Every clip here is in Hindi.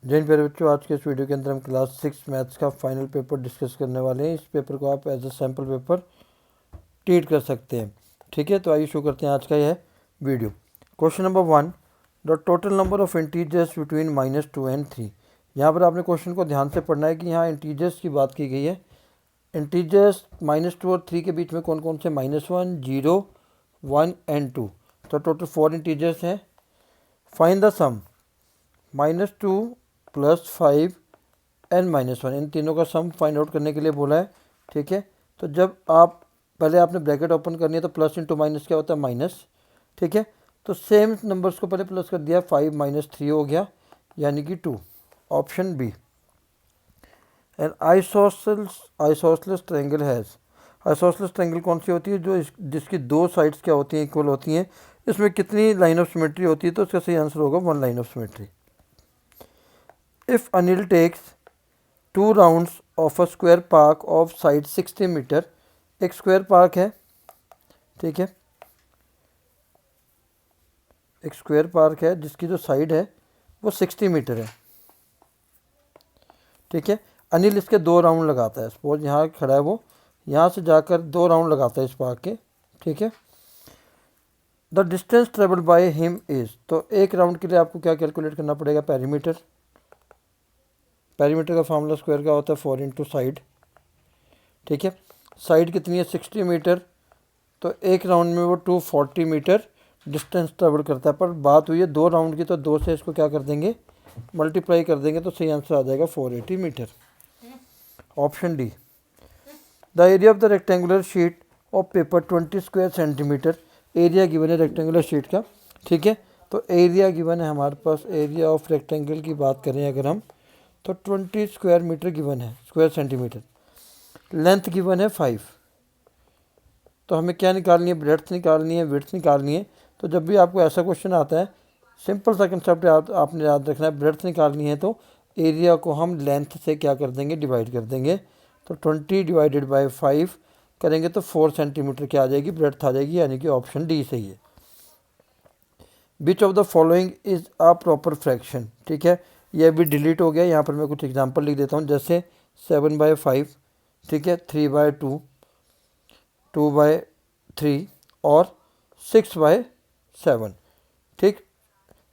जय हिंद प्यारे बच्चों, आज के इस वीडियो के अंदर हम क्लास 6 मैथ्स का फाइनल पेपर डिस्कस करने वाले हैं। इस पेपर को आप as a sample paper treat कर सकते हैं। ठीक है, तो आइए शुरू करते हैं आज का यह video. Question number 1, the total number of integers between -2 and 3। यहाँ पर आपने क्वेश्चन को ध्यान से पढ़ना है कि यहाँ इंटीजर्स की बात की गई है। इंटीजर्स -2 और 3 के बीच में कौन कौन से? -1, 0, 1 एंड 2। तो टोटल 4 इंटीजर्स हैं। फाइंड द सम -2 + 5 एंड -1, इन तीनों का सम फाइंड आउट करने के लिए बोला है। ठीक है, तो जब आप पहले आपने ब्रैकेट ओपन करनी है तो प्लस इंटू माइनस क्या होता है? माइनस। ठीक है, तो सेम नंबर्स को पहले प्लस कर दिया, 5 - 3 हो गया, यानी कि 2। Option B. And isosceles triangle has, isosceles triangle कौन सी होती है? जो जिसकी दो साइड्स क्या होती हैं? इक्वल होती हैं। इसमें कितनी लाइन ऑफ सिमेट्री होती है? तो इसका सही आंसर होगा 1 line of symmetry. If Anil takes 2 rounds of a square park of side 60 metre, एक स्क्वायर पार्क है, ठीक है, एक स्क्वायर पार्क है जिसकी जो साइड है वो 60 मीटर है। ठीक है, अनिल इसके 2 राउंड लगाता है। सपोज यहाँ खड़ा है, वो यहाँ से जाकर 2 राउंड लगाता है इस पार्क के। ठीक है, the distance travel by him is, तो एक राउंड के लिए आपको क्या कैलकुलेट करना पड़ेगा? पेरीमीटर। पेरीमीटर का फार्मूला स्क्वायर का होता है 4 इंटू साइड। ठीक है, साइड कितनी है? 60 मीटर, तो एक राउंड में वो 240 मीटर डिस्टेंस ट्रेवल करता है। पर बात हुई है 2 राउंड की, तो 2 से इसको क्या कर देंगे? मल्टीप्लाई कर देंगे, तो सही आंसर आ जाएगा 480 metre. Option D. The area of the rectangular sheet of paper 20 square centimetre, area given है रेक्टेंगुलर शीट का। ठीक है, तो एरिया गिवन है हमारे पास, एरिया ऑफ रेक्टेंगल की बात करें अगर हम, तो 20 स्क्वायर मीटर गिवन है, स्क्वायर सेंटीमीटर। लेंथ गिवन है 5, तो हमें क्या निकालनी है? ब्रेड्थ निकालनी है, विड्थ निकालनी है। तो जब भी आपको ऐसा क्वेश्चन आता है, सिंपल सा कंसेप्ट आपने याद रखना है। ब्रेड्थ निकालनी है तो एरिया को हम लेंथ से क्या कर देंगे? डिवाइड कर देंगे। तो 20 डिवाइडेड बाय 5 करेंगे तो 4 सेंटीमीटर क्या आ जाएगी? ब्रेड्थ आ जाएगी, यानी कि ऑप्शन डी सही है। विच of the following is a proper fraction. ठीक है, यह भी डिलीट हो गया। यहाँ पर मैं कुछ एग्जांपल लिख देता हूँ, जैसे 7/5, ठीक है, 3/2, 2/3 और 6/7। ठीक,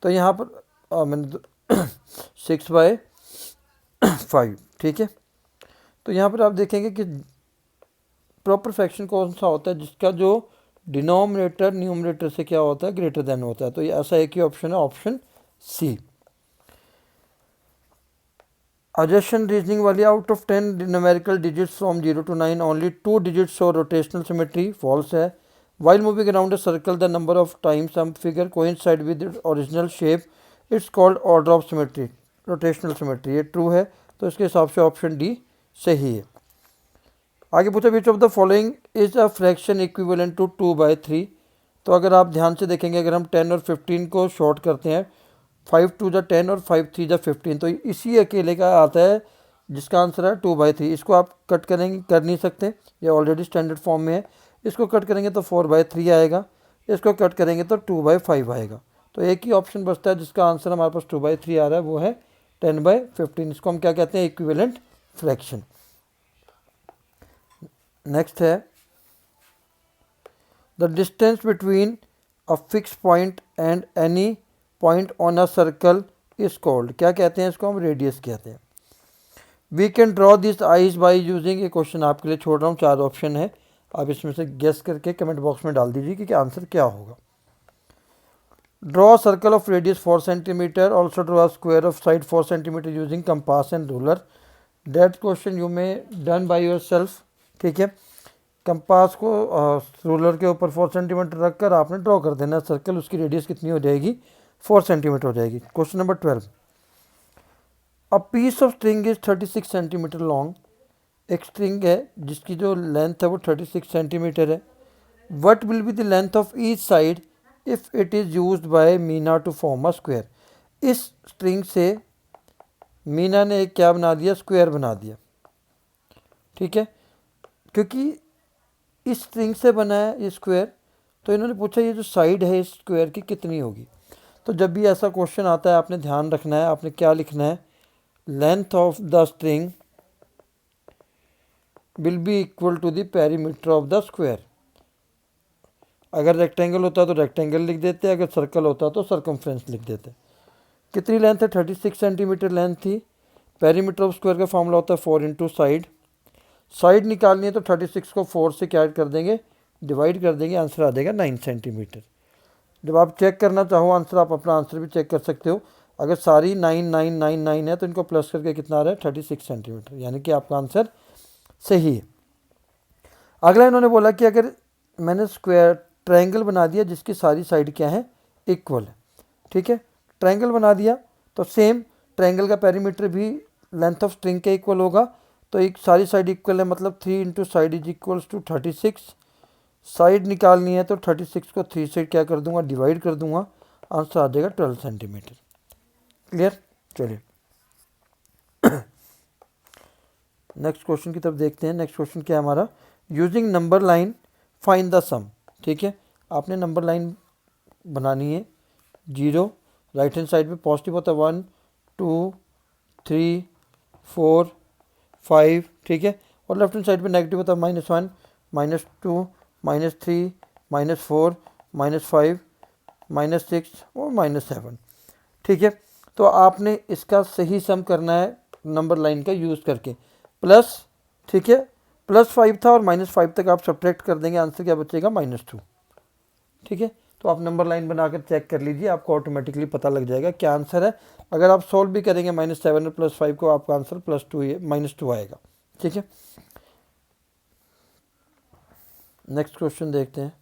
तो यहाँ पर मैंने 6/5। ठीक है, तो यहाँ पर आप देखेंगे कि प्रॉपर फ्रैक्शन कौन सा होता है? जिसका जो डिनोमिनेटर न्यूमरेटर से क्या होता है? ग्रेटर देन होता है। तो ये ऐसा एक ही ऑप्शन है, ऑप्शन सी। अजशन रीजनिंग वाली, out of 10 numerical digits from 0 to 9 only 2 digits show rotational symmetry, false है। While moving around a circle the number of times some figure coincide with original shape, it's called order of symmetry, rotational symmetry. ये ट्रू है, तो इसके हिसाब से ऑप्शन डी सही है। आगे पूछा, which of the following is a fraction equivalent to 2/3। तो अगर आप ध्यान से देखेंगे, अगर हम 10 और 15 को शॉर्ट करते हैं, 5 2 जा 10 और 5 3 जा 15, तो इसी अकेले का आता है जिसका आंसर है 2/3। इसको आप कट करेंगे, कर नहीं सकते, ये ऑलरेडी स्टैंडर्ड फॉर्म में है। इसको कट करेंगे तो 4/3 आएगा, इसको कट करेंगे तो 2/5 आएगा। तो एक ही ऑप्शन बचता है जिसका आंसर हमारे पास 2/3 आ रहा है, वो है 10/15। इसको हम क्या कहते हैं? Equivalent fraction. नेक्स्ट है, the distance between a fix point and any point on a circle is called, क्या कहते हैं? इसको हम रेडियस कहते हैं। We can draw this eyes by using, ये क्वेश्चन आपके लिए छोड़ रहा हूँ, 4 ऑप्शन है, आप इसमें से गेस करके कमेंट बॉक्स में डाल दीजिए कि आंसर क्या होगा। Draw circle of radius 4 centimetre, also draw square of side 4 centimetre using compass and ruler. That question you may done by your self. ठीक है, कंपास को रूलर के ऊपर 4 सेंटीमीटर रख कर आपने ड्रॉ कर देना सर्कल, उसकी रेडियस कितनी हो जाएगी? 4 सेंटीमीटर हो जाएगी। Question number 12, a piece of string is 36 centimetre long, एक स्ट्रिंग है जिसकी जो लेंथ है वो 36 सेंटीमीटर है। What will be the length of each side if it is used by Meena to form a square. इस स्ट्रिंग से मीना ने एक क्या बना दिया? स्क्वायर बना दिया। ठीक है, क्योंकि इस स्ट्रिंग से बना है ये स्क्वायर, तो इन्होंने पूछा ये जो साइड है इस स्क्वायर की कितनी होगी। तो जब भी ऐसा क्वेश्चन आता है, आपने ध्यान रखना है, आपने क्या लिखना है? Length of the string will be equal to the perimeter of the square. अगर रेक्टेंगल होता तो रेक्टेंगल लिख देते, अगर सर्कल होता तो सर्कमफ्रेंस लिख देते। कितनी लेंथ है? 36 सेंटीमीटर लेंथ थी। पेरीमीटर ऑफ स्क्वायर का फॉर्मूला होता है 4 इंटू साइड। साइड निकालनी है तो 36 को 4 से क्या कर देंगे, डिवाइड कर देंगे, आंसर आ जाएगा 9 सेंटीमीटर। जब आप चेक करना चाहो आंसर, आप अपना आंसर भी चेक कर सकते हो। अगर सारी 9999 है तो इनको प्लस करके कितना आ रहा है, 36 सेंटीमीटर, यानी कि आपका आंसर सही है। अगला इन्होंने बोला कि अगर मैंने स्क्वायर ट्रायंगल बना दिया जिसकी सारी साइड क्या है, इक्वल है। ठीक है, ट्रायंगल बना दिया तो सेम ट्रायंगल का पेरीमीटर भी लेंथ ऑफ स्ट्रिंग के इक्वल होगा। तो एक सारी साइड इक्वल है, मतलब 3 into side is equals to 36। Side निकालनी है तो 36 को 3 से क्या कर दूंगा, डिवाइड कर दूंगा, आंसर आ जाएगा 12 सेंटीमीटर। क्लियर? चलिए नेक्स्ट क्वेश्चन की तरफ देखते हैं। नेक्स्ट क्वेश्चन क्या है हमारा, using number line find the sum. ठीक है, आपने नंबर लाइन बनानी है। 0 राइट हैंड साइड पे पॉजिटिव होता है, 1 2 3 4 5। ठीक है, और लेफ्ट हैंड साइड पे नेगेटिव होता है, -1 -2 -3 -4 -5 -6 और -7। ठीक है, तो आपने इसका सही सम करना है नंबर लाइन का यूज़ करके। प्लस, ठीक है, +5 था और -5 तक आप सब्ट्रैक्ट कर देंगे, आंसर क्या बचेगा, -2। ठीक है, तो आप नंबर लाइन बनाकर चेक कर लीजिए, आपको ऑटोमेटिकली पता लग जाएगा क्या आंसर है। अगर आप सॉल्व भी करेंगे -7 और +5 को, आपका आंसर -2 आएगा। ठीक है, नेक्स्ट क्वेश्चन देखते हैं।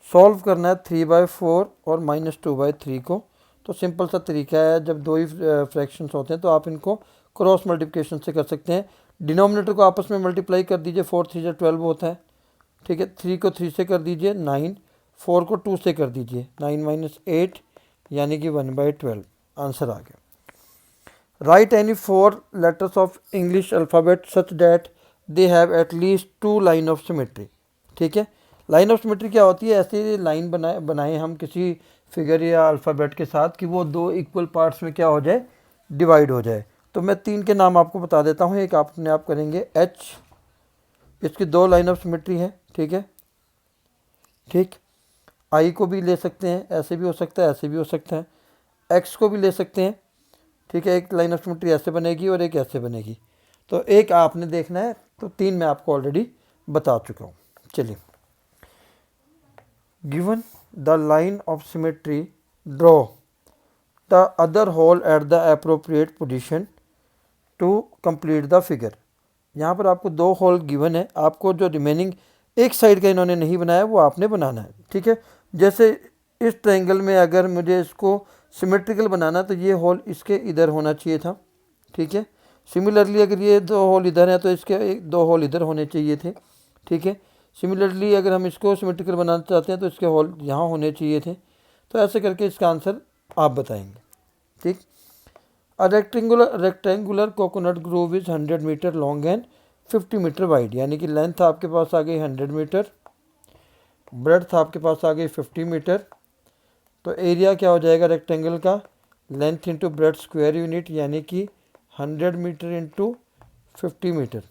सॉल्व करना है 3/4 और -2/3 को। तो सिंपल सा तरीका है, जब दो ही फ्रैक्शंस होते हैं तो आप इनको क्रॉस मल्टीप्लिकेशन से कर सकते हैं। डिनोमिनेटर को आपस में मल्टीप्लाई कर दीजिए, 4 3 12 होता है। ठीक है, 3 को 3 से कर दीजिए 9, 4 को 2 से कर दीजिए 9 - 8 यानी कि 1/12, आंसर आ गया। Right any 4 letters of English alphabet such that they have at least 2 line of symmetry. ठीक है, लाइन ऑफ सिमेट्री क्या होती है, ऐसी लाइन बनाए हम किसी फिगर या अल्फ़ाबेट के साथ कि वो 2 इक्वल पार्ट्स में क्या हो जाए, डिवाइड हो जाए। तो मैं 3 के नाम आपको बता देता हूँ। एक अपने आप करेंगे H, इसकी 2 लाइन ऑफ सिमेट्री है। ठीक है, ठीक, I को भी ले सकते हैं, ऐसे भी हो सकता है, ऐसे भी हो सकता है। X को भी ले सकते हैं। ठीक है, एक लाइन ऑफ सिमेट्री ऐसे बनेगी और एक ऐसे बनेगी। तो एक आपने देखना है, तो 3 मैं आपको ऑलरेडी बता चुका हूँ। चलिए, given the line of symmetry draw the other hole at the appropriate position to complete the figure. यहाँ पर आपको 2 होल गिवन है, आपको जो रिमेनिंग एक साइड का इन्होंने नहीं बनाया वो आपने बनाना है। ठीक है, जैसे इस ट्रायंगल में अगर मुझे इसको सिमेट्रिकल बनाना तो ये होल इसके इधर होना चाहिए था। ठीक है, सिमिलरली अगर ये 2 होल इधर हैं तो इसके 2 होल इधर होने चाहिए थे। ठीक है, सिमिलरली अगर हम इसको सिमेट्रिकल बनाना चाहते हैं तो इसके होल यहाँ होने चाहिए थे। तो ऐसे करके इसका आंसर आप बताएंगे। ठीक, a rectangular coconut grove is 100 metre long and 50 metre wide, यानी कि लेंथ आपके पास आ गई 100 मीटर, ब्रेड्थ आपके पास आ गई 50 मीटर। तो एरिया क्या हो जाएगा रेक्टेंगल का, length into breadth square unit, यानी कि 100 मीटर इंटू 50 मीटर।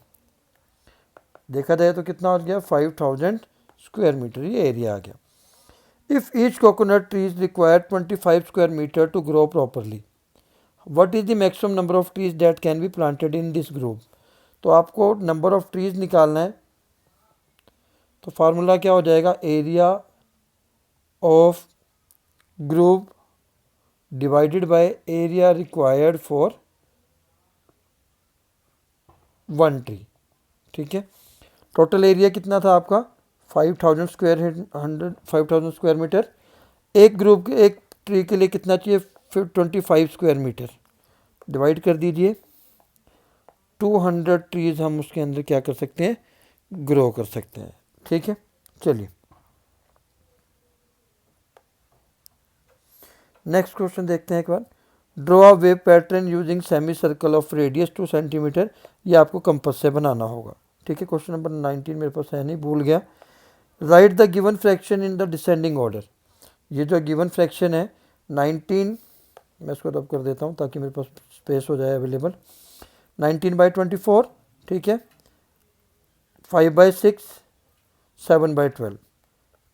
देखा जाए तो कितना हो गया, 5000 स्क्वायर मीटर, ये एरिया आ गया। If each coconut trees require 25 square metre to grow properly, what is the maximum number of trees that can be planted in this group. तो आपको नंबर ऑफ ट्रीज निकालना है। तो फार्मूला क्या हो जाएगा, area of group divided by area required for 1 tree. ठीक है, टोटल एरिया कितना था आपका, 5000 स्क्वायर मीटर। एक ग्रुप के एक ट्री के लिए कितना चाहिए, 25 स्क्वायर मीटर, डिवाइड कर दीजिए। 200 ट्रीज हम उसके अंदर क्या कर सकते हैं, ग्रो कर सकते हैं। ठीक है, चलिए नेक्स्ट क्वेश्चन देखते हैं एक बार। Draw a wave pattern using semi circle of radius 2 centimetre. ये आपको कंपास से बनाना होगा। ठीक है, क्वेश्चन नंबर 19 मेरे पास है नहीं, भूल गया। Right the given fraction in the descending order. ये जो गिवन फ्रैक्शन है 19 मैं इसको रब कर देता हूँ ताकि मेरे पास स्पेस हो जाए अवेलेबल। 19/24, ठीक है, 5/6, 7/12।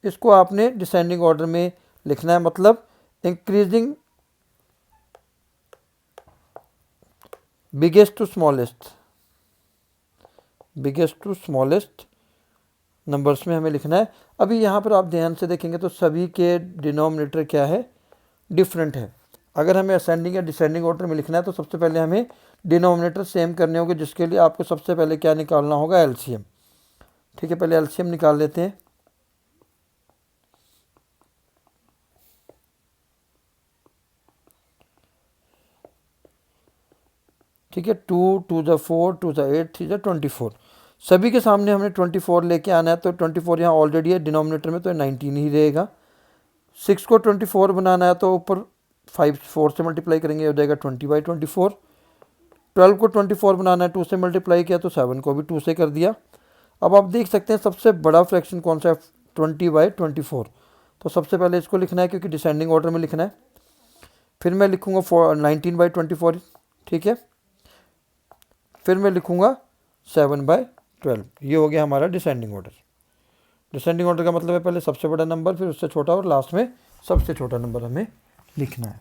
इसको आपने डिसेंडिंग ऑर्डर में लिखना है, मतलब increasing biggest to smallest, biggest to smallest numbers में हमें लिखना है। अभी यहाँ पर आप ध्यान से देखेंगे तो सभी के डिनोमिनेटर क्या है, डिफरेंट है। अगर हमें असेंडिंग या डिसेंडिंग ऑर्डर में लिखना है तो सबसे पहले हमें डिनोमिनेटर सेम करने होंगे, जिसके लिए आपको सबसे पहले क्या निकालना होगा, एलसीएम। ठीक है, पहले एलसीएम निकाल लेते हैं। ठीक है, 2 2 ज़ा 4, 2 ज़ा 8, 3 ज़ा 24। सभी के सामने हमने 24 लेके आना है, तो 24 यहाँ ऑलरेडी है डिनोमिनेटर में, तो 19 ही रहेगा। 6 को 24 बनाना है तो ऊपर 5 4 से मल्टीप्लाई करेंगे, हो जाएगा 20/24। 12 को 24 बनाना है, 2 से मल्टीप्लाई किया तो 7 को भी 2 से कर दिया। अब आप देख सकते हैं सबसे बड़ा फ्रैक्शन कौन सा है, 20/24। तो सबसे पहले इसको लिखना है क्योंकि डिसेंडिंग ऑर्डर में लिखना है। फिर मैं लिखूँगा 19/24, ठीक है। फिर मैं लिखूँगा 7/12। ये हो गया हमारा डिसेंडिंग ऑर्डर। डिसेंडिंग ऑर्डर का मतलब है पहले सबसे बड़ा नंबर, फिर उससे छोटा, और लास्ट में सबसे छोटा नंबर हमें लिखना है।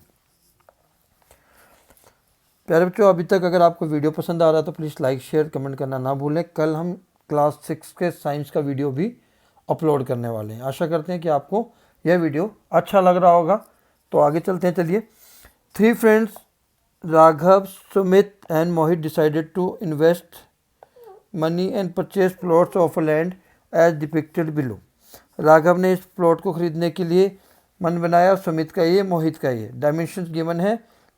प्यारे बच्चों, अभी तक अगर आपको वीडियो पसंद आ रहा है तो प्लीज़ लाइक शेयर कमेंट करना ना भूलें। कल हम क्लास 6 के साइंस का वीडियो भी अपलोड करने वाले हैं। आशा करते हैं कि आपको यह वीडियो अच्छा लग रहा होगा। तो आगे चलते हैं, चलिए। 3 friends Raghav, Sumit and Mohit decided to invest money and purchase plots of land as depicted below. Raghav ने इस प्लॉट को खरीदने के लिए मन बनाया, सुमित का ये, मोहित का ये। डायमेंशंस गिवन है,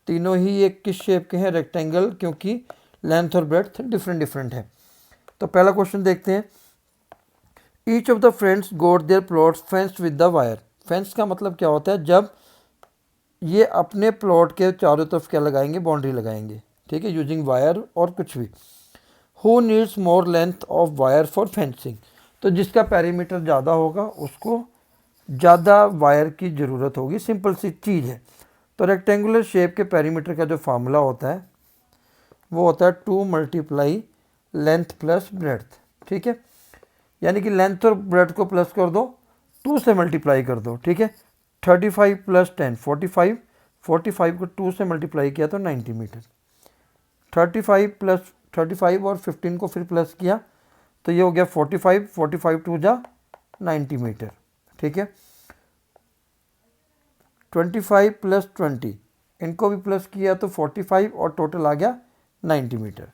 तीनों ही एक किस शेप के हैं, रेक्टेंगल, क्योंकि लेंथ और ब्रेड्थ डिफरेंट है। तो पहला क्वेश्चन देखते हैं। Each of the friends got their plots fenced with the wire. Fence का मतलब क्या होता है, जब ये अपने प्लॉट के चारों तरफ क्या लगाएंगे, बाउंड्री लगाएंगे, ठीक है, यूजिंग वायर और कुछ भी। Who needs more length of wire for fencing. तो जिसका पेरीमीटर ज़्यादा होगा उसको ज़्यादा वायर की ज़रूरत होगी, सिंपल सी चीज़ है। तो रेक्टेंगुलर शेप के पेरीमीटर का जो फार्मूला होता है वो होता है 2 मल्टीप्लाई लेंथ प्लस ब्रेड्थ, ठीक है। यानी कि लेंथ और ब्रेड्थ को प्लस कर दो, 2 से मल्टीप्लाई कर दो, ठीक है। 35 + 10 45, 45 को 2 से मल्टीप्लाई किया तो 90 मीटर। 35 और 15 को फिर प्लस किया तो ये हो गया 45, 45 2 जा 90 मीटर, ठीक है। 25 + 20 इनको भी प्लस किया तो 45 और टोटल आ गया 90 मीटर।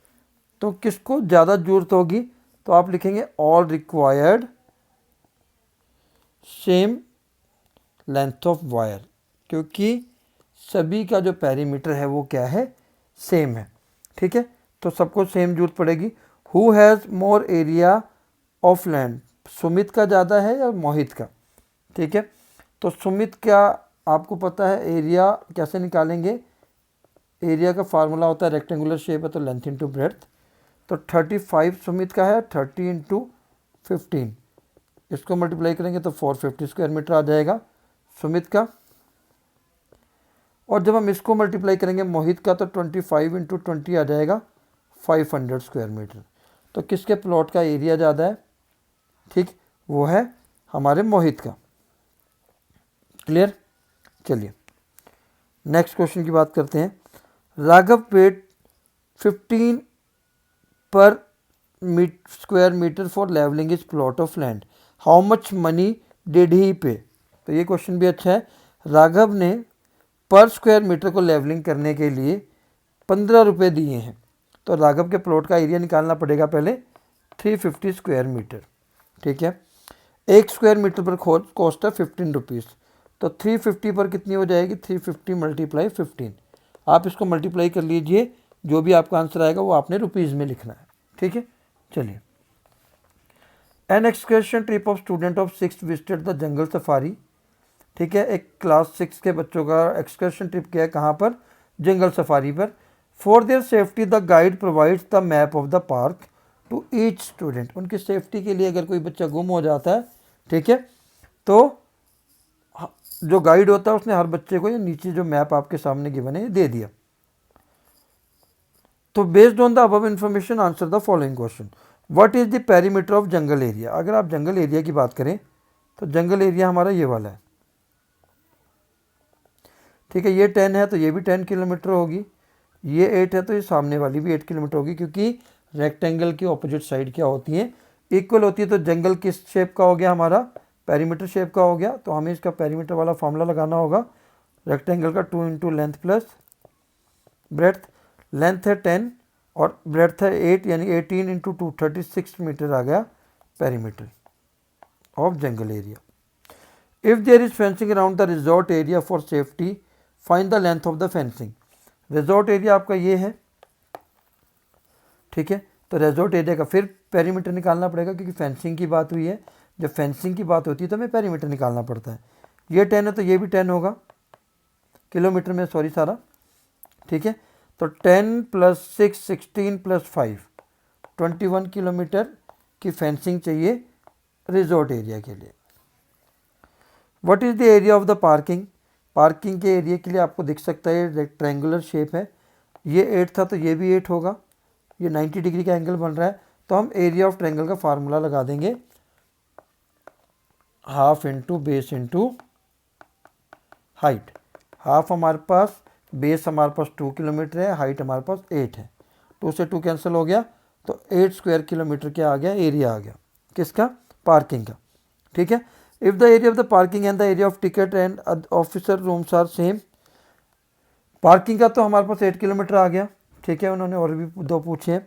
तो किसको ज़्यादा जरूरत होगी, तो आप लिखेंगे all required same length of wire, क्योंकि सभी का जो पेरीमीटर है वो क्या है, सेम है, ठीक है। तो सबको सेम जरूरत पड़ेगी। Who has more area of land, Sumit का ज़्यादा है या मोहित का, ठीक है। तो सुमित का आपको पता है एरिया कैसे निकालेंगे, एरिया का फार्मूला होता है, रेक्टेंगुलर शेप है तो लेंथ इंटू ब्रेड्थ। तो 35 सुमित का है, 30 × 15, इसको मल्टीप्लाई करेंगे तो 450 स्क्वायर मीटर आ जाएगा सुमित का। और जब हम इसको मल्टीप्लाई करेंगे मोहित का तो 25 × 20 आ जाएगा 500 स्क्वायर मीटर। तो किसके प्लॉट का एरिया ज़्यादा है, ठीक, वो है हमारे मोहित का। क्लियर। चलिए नेक्स्ट क्वेश्चन की बात करते हैं। Raghav paid 15 per square metre for levelling is plot of land, how much money did he pay. तो ये क्वेश्चन भी अच्छा है। राघव ने पर स्क्वायर मीटर को लेवलिंग करने के लिए 15 रुपये दिए हैं। तो राघव के प्लॉट का एरिया निकालना पड़ेगा पहले 350 स्क्वायर मीटर, ठीक है। 1 स्क्वायर मीटर पर कॉस्ट है 15 रुपीज़। तो 350 पर कितनी हो जाएगी, 350 × 15। आप इसको मल्टीप्लाई कर लीजिए, जो भी आपका आंसर आएगा वो आपने रुपीज़ में लिखना है, ठीक है। चलिए। An excursion trip of student of 6th visited the jungle safari, ठीक है। एक क्लास 6 के बच्चों का एक्सकर्शन ट्रिप किया है, कहाँ पर, जंगल सफारी पर। For their safety the guide provides the map of the park to each student. उनकी सेफ्टी के लिए अगर कोई बच्चा गुम हो जाता है, ठीक है, तो जो गाइड होता है उसने हर बच्चे को ये नीचे जो मैप आपके सामने गिवन है ये दे दिया। तो based on the above information answer the following question. What is the perimeter of jungle area. अगर आप जंगल एरिया की बात करें तो जंगल एरिया हमारा ये वाला है, ठीक है। ये 10 है तो ये भी 10 किलोमीटर होगी, ये 8 है तो ये सामने वाली भी 8 किलोमीटर होगी, क्योंकि रेक्टेंगल की ऑपोजिट साइड क्या होती है, इक्वल होती है। तो जंगल किस शेप का हो गया हमारा, पेरीमीटर शेप का हो गया। तो हमें इसका पेरीमीटर वाला फॉर्मूला लगाना होगा। रेक्टेंगल का 2 into length plus breadth, length है 10 और ब्रेड्थ है 8, यानी 18 इंटू 2 36 मीटर आ गया perimeter of jungle area. If there is fencing around the resort area for safety find the length of the fencing. Resort area आपका ये है, ठीक है। तो रिजॉर्ट एरिया का फिर पेरीमीटर निकालना पड़ेगा, क्योंकि फेंसिंग की बात हुई है। जब फेंसिंग की बात होती है तो हमें पेरीमीटर निकालना पड़ता है। ये 10 है तो ये भी 10 होगा, किलोमीटर में सॉरी सारा, ठीक है। तो 10 प्लस 6 16 प्लस 5 21 किलोमीटर की फेंसिंग चाहिए रिजॉर्ट एरिया के लिए। What is the area of the parking. Parking के एरिया के लिए आपको दिख सकता है रेक्टेंगुलर शेप है, ये 8 था तो ये भी 8 होगा, ये 90 डिग्री का एंगल बन रहा है। तो हम एरिया ऑफ ट्रायंगल का फार्मूला लगा देंगे, half into base into height. Half हमारे पास, बेस हमारे पास 2 किलोमीटर है, हाइट हमारे पास 8 है, 2 से 2 कैंसिल हो गया, तो 8 स्क्वायर किलोमीटर क्या आ गया, एरिया आ गया किसका, पार्किंग का, ठीक है। If the area of the parking and the area of ticket and officer rooms are same. Parking का तो हमारे पास 8 किलोमीटर आ गया, ठीक है। उन्होंने और भी 2 पूछे हैं।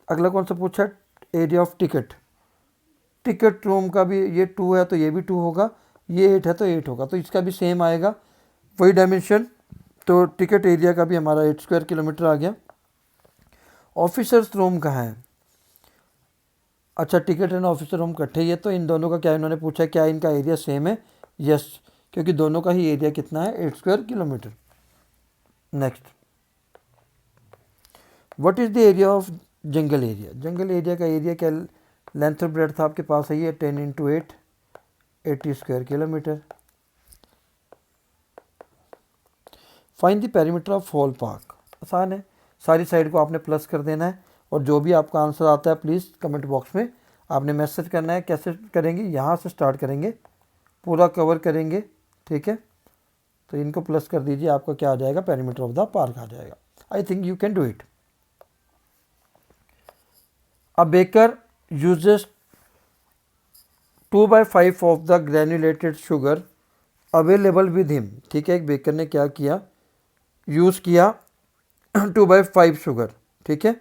अगला कौन सा पूछा, area of ticket. Ticket room का भी ये 2 है तो ये भी 2 होगा, ये 8 है तो 8 होगा, तो इसका भी सेम आएगा वही डायमेंशन। तो टिकट एरिया का भी हमारा 8 स्क्वायर किलोमीटर आ गया। ऑफिसर्स रूम कहाँ है, अच्छा टिकट एंड ऑफिसर रूम इकट्ठे ही है, तो इन दोनों का क्या इन्होंने पूछा, क्या इनका एरिया सेम है, यस, क्योंकि दोनों का ही एरिया कितना है, 8 square kilometre. Next, what is the area of jungle area. Jungle area का एरिया क्या, लेंथ और ब्रेड्थ आपके पास है, ये 10 into 8 80 square kilometre. Find the perimeter of whole park. आसान है, सारी साइड को आपने प्लस कर देना है, और जो भी आपका आंसर आता है प्लीज़ कमेंट बॉक्स में आपने मैसेज करना है। कैसे करेंगे, यहाँ से स्टार्ट करेंगे, पूरा कवर करेंगे, ठीक है। तो इनको प्लस कर दीजिए, आपका क्या आ जाएगा, पेरीमीटर ऑफ द पार्क आ जाएगा। I think you can do it. A baker uses 2/5 of the granulated sugar available with him, ठीक है। एक बेकर ने क्या किया, यूज़ किया 2/5 शुगर, ठीक है,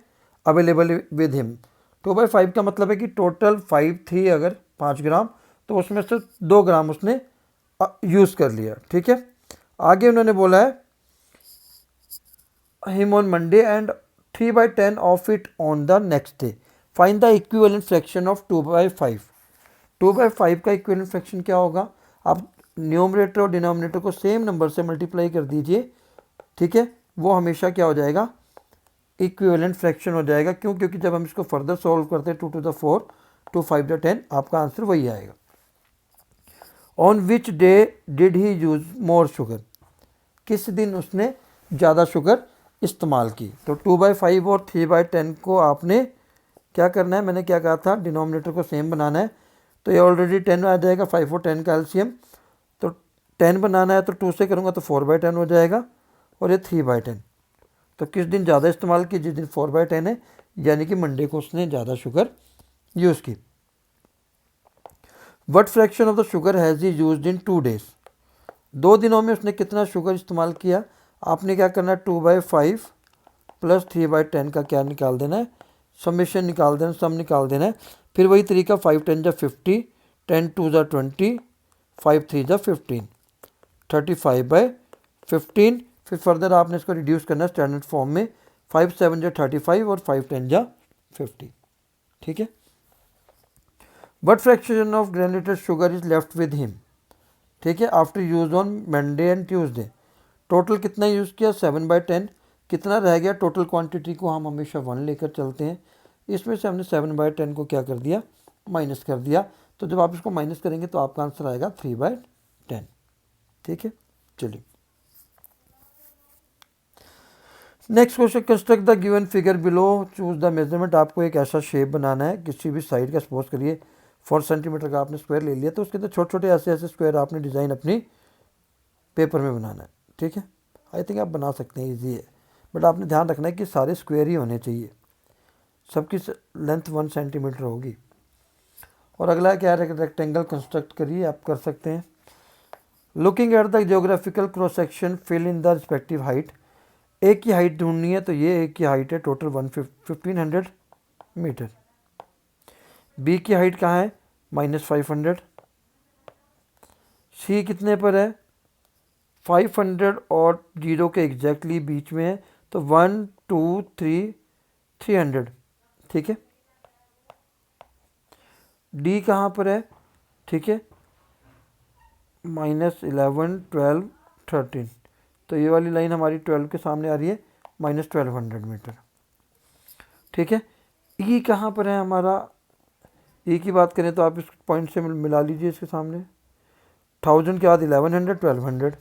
अवेलेबल विद हिम। 2/5 का मतलब है कि टोटल 5 थी अगर 5 ग्राम, तो उसमें से 2 ग्राम उसने यूज़ कर लिया, ठीक है। आगे उन्होंने बोला है him on Monday and 3/10 of it on the next day. Find the equivalent fraction of 2/5। 2/5 का इक्विवेलेंट फ्रैक्शन क्या होगा, आप न्यूमरेटर और डिनोमिनेटर को सेम नंबर से मल्टीप्लाई कर दीजिए, ठीक है। वो हमेशा क्या हो जाएगा, इक्विवेलेंट फ्रैक्शन हो जाएगा। क्यों, क्योंकि जब हम इसको फर्दर सॉल्व करते हैं 2 to the 4 2 5 to 10, आपका आंसर वही आएगा। On which day did he use more sugar, किस दिन उसने ज़्यादा शुगर इस्तेमाल की। तो 2/5 और 3/10 को आपने क्या करना है, मैंने क्या कहा था, डिनोमिनेटर को सेम बनाना है। तो ये ऑलरेडी 10 आ जाएगा, 5 और 10 का एलसीएम, तो 10 बनाना है तो 2 से करूँगा तो 4/10 हो जाएगा, और ये 3/10। तो किस दिन ज़्यादा इस्तेमाल की, जिस दिन 4/10 है, यानी कि मंडे को उसने ज़्यादा शुगर यूज़ की। What fraction of the sugar has he used in 2 days। 2 दिनों में उसने कितना शुगर इस्तेमाल किया। आपने क्या करना है, 2/5 प्लस 3/10 का क्या निकाल देना है, समेशन निकाल देना, सम निकाल देना है। फिर वही तरीका, 5 10 जा 50, 10 2 जा 20, 5 3 जा 15, 35/15। फिर फर्दर आपने इसको रिड्यूस करना है स्टैंडर्ड फॉर्म में, 5 7 जा 35 और 5 10 जा 50, ठीक है। What fraction of granulated sugar is left with him, ठीक है, after use on Monday and Tuesday. Total कितना यूज़ किया, 7/10। कितना रह गया, टोटल क्वांटिटी को हम हमेशा 1 लेकर चलते हैं, इसमें से हमने 7/10 को क्या कर दिया, माइनस कर दिया। तो जब आप इसको माइनस करेंगे तो आपका आंसर आएगा 3/10। ठीक है, चलिए next question, construct the given figure below, choose the measurement. आपको एक ऐसा शेप बनाना है किसी भी साइड का, सपोज करिए 4 सेंटीमीटर का आपने स्क्वायर ले लिया, तो उसके अंदर छोटे छोटे ऐसे ऐसे स्क्वायर आपने डिज़ाइन अपनी पेपर में बनाना है। ठीक है, आई थिंक आप बना सकते हैं, ईजी है, बट आपने ध्यान रखना है कि सारे स्क्वायर ही होने चाहिए, सबकी लेंथ 1 सेंटीमीटर होगी। और अगला क्या है, रेक्टेंगल कंस्ट्रक्ट करिए, आप कर सकते हैं। Looking at the geographical cross section, fill in the respective height. A की हाइट ढूंढनी है, तो ये ए की हाइट है टोटल 1500 मीटर। बी की हाइट कहाँ है, -500। सी कितने पर है, 500 और 0 के एग्जैक्टली बीच में है, तो 1 2 3 300। ठीक है, डी कहाँ पर है, ठीक है, -11 12 13, तो ये वाली लाइन हमारी 12 के सामने आ रही है, -1200 मीटर। ठीक है, ई कहाँ पर है हमारा, ई की बात करें तो आप इस पॉइंट से मिला लीजिए इसके सामने, 1000 के बाद 1100 1200।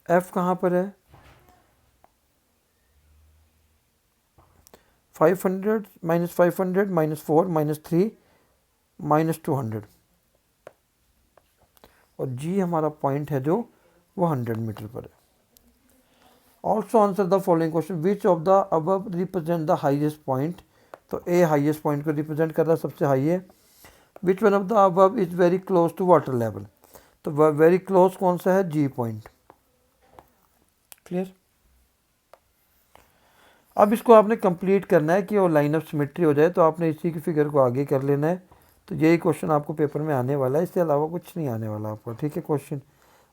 एफ कहाँ पर है, 500 -500 -4 -3 -200। और जी हमारा पॉइंट है जो वो 100 मीटर पर है। Also answer the following question, which of the above represent the highest point. तो ए हाइएस्ट पॉइंट को रिप्रेजेंट कर रहा है, सबसे हाई है। Which one of the above is very close to water level, तो वेरी क्लोज कौन सा है, जी पॉइंट। क्लियर। अब इसको आपने कंप्लीट करना है कि वो लाइन ऑफ सिमेट्री हो जाए, तो आपने इसी की फिगर को आगे कर लेना है। तो यही क्वेश्चन आपको पेपर में आने वाला है, इसके अलावा कुछ नहीं आने वाला आपको। ठीक है, क्वेश्चन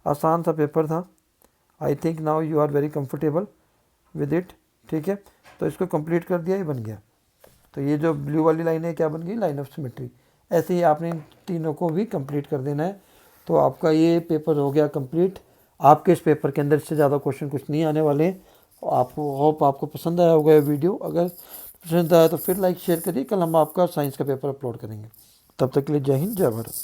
आसान सा पेपर था। I think now you are very comfortable with it. ठीक है, तो इसको कंप्लीट कर दिया, ये बन गया। तो ये जो ब्लू वाली लाइन है क्या बन गई, लाइन ऑफ सिमेट्री। ऐसे ही आपने इन तीनों को भी कंप्लीट कर देना है, तो आपका ये पेपर हो गया कंप्लीट। आपके इस पेपर के अंदर इससे ज़्यादा क्वेश्चन कुछ नहीं आने वाले हैं। आपको होप आपको पसंद आया होगा ये वीडियो। अगर पसंद आया तो फिर लाइक शेयर करिए। कल हम आपका साइंस का पेपर अपलोड करेंगे। तब तक के लिए जय हिंद, जय भारत।